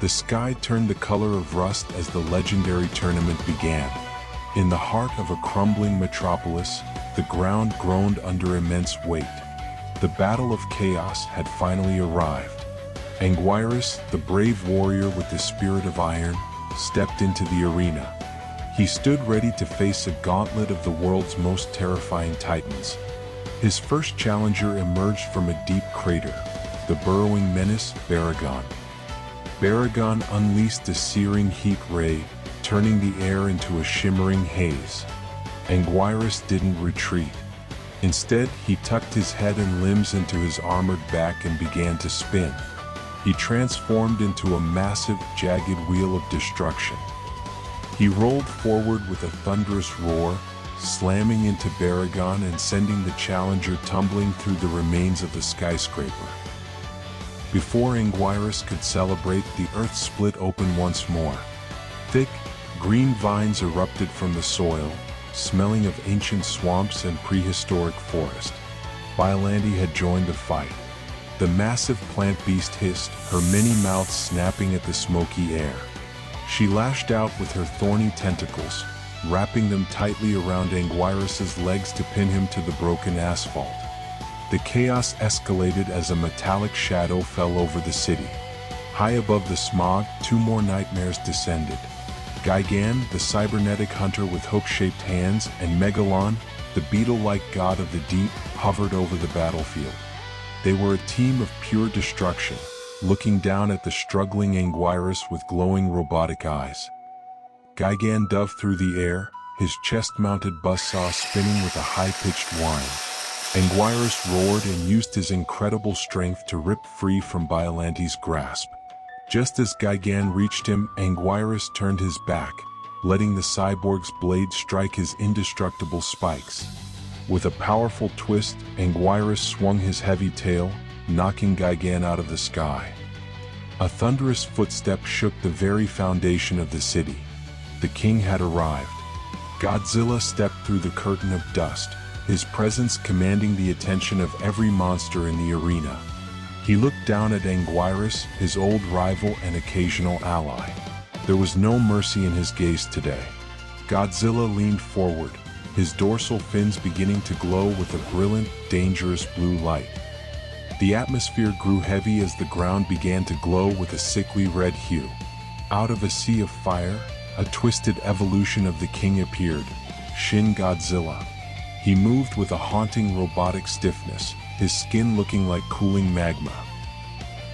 The sky turned the color of rust as the legendary tournament began. In the heart of a crumbling metropolis, the ground groaned under immense weight. The battle of chaos had finally arrived. Anguirus, the brave warrior with the spirit of iron, stepped into the arena. He stood ready to face a gauntlet of the world's most terrifying titans. His first challenger emerged from a deep crater, the burrowing menace, Baragon. Baragon unleashed a searing heat ray, turning the air into a shimmering haze. Anguirus didn't retreat. Instead, he tucked his head and limbs into his armored back and began to spin. He transformed into a massive, jagged wheel of destruction. He rolled forward with a thunderous roar, slamming into Baragon and sending the challenger tumbling through the remains of the skyscraper. Before Anguirus could celebrate, the earth split open once more. Thick, green vines erupted from the soil, smelling of ancient swamps and prehistoric forest. Biollante had joined the fight. The massive plant beast hissed, her many mouths snapping at the smoky air. She lashed out with her thorny tentacles, wrapping them tightly around Anguirus's legs to pin him to the broken asphalt. The chaos escalated as a metallic shadow fell over the city. High above the smog, two more nightmares descended. Gigan, the cybernetic hunter with hook-shaped hands, and Megalon, the beetle-like god of the deep, hovered over the battlefield. They were a team of pure destruction, looking down at the struggling Anguirus with glowing robotic eyes. Gigan dove through the air, his chest-mounted buzzsaw spinning with a high-pitched whine. Anguirus roared and used his incredible strength to rip free from Biollante's grasp. Just as Gigan reached him, Anguirus turned his back, letting the cyborg's blade strike his indestructible spikes. With a powerful twist, Anguirus swung his heavy tail, knocking Gigan out of the sky. A thunderous footstep shook the very foundation of the city. The king had arrived. Godzilla stepped through the curtain of dust, his presence commanding the attention of every monster in the arena. He looked down at Anguirus, his old rival and occasional ally. There was no mercy in his gaze today. Godzilla leaned forward, his dorsal fins beginning to glow with a brilliant, dangerous blue light. The atmosphere grew heavy as the ground began to glow with a sickly red hue. Out of a sea of fire, a twisted evolution of the king appeared, Shin Godzilla. He moved with a haunting robotic stiffness, his skin looking like cooling magma.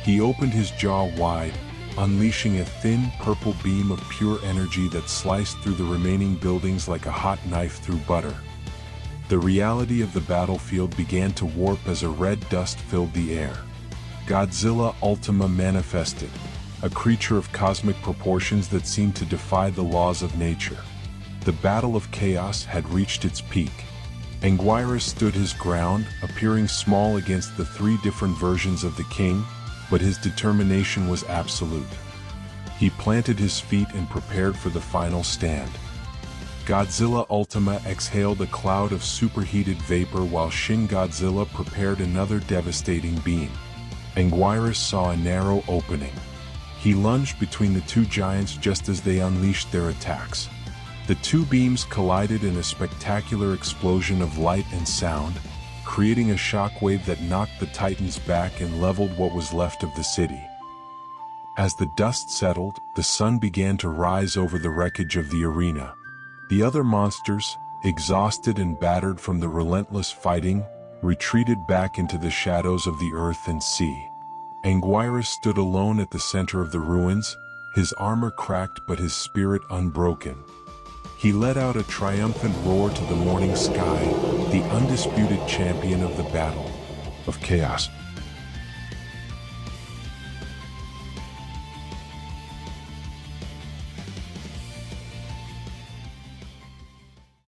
He opened his jaw wide, unleashing a thin purple beam of pure energy that sliced through the remaining buildings like a hot knife through butter. The reality of the battlefield began to warp as a red dust filled the air. Godzilla Ultima manifested, a creature of cosmic proportions that seemed to defy the laws of nature. The battle of chaos had reached its peak. Anguirus stood his ground, appearing small against the three different versions of the king, but his determination was absolute. He planted his feet and prepared for the final stand. Godzilla Ultima exhaled a cloud of superheated vapor while Shin Godzilla prepared another devastating beam. Anguirus saw a narrow opening. He lunged between the two giants just as they unleashed their attacks. The two beams collided in a spectacular explosion of light and sound, creating a shockwave that knocked the titans back and leveled what was left of the city. As the dust settled, the sun began to rise over the wreckage of the arena. The other monsters, exhausted and battered from the relentless fighting, retreated back into the shadows of the earth and sea. Anguirus stood alone at the center of the ruins, his armor cracked but his spirit unbroken. He let out a triumphant roar to the morning sky, the undisputed champion of the battle of chaos.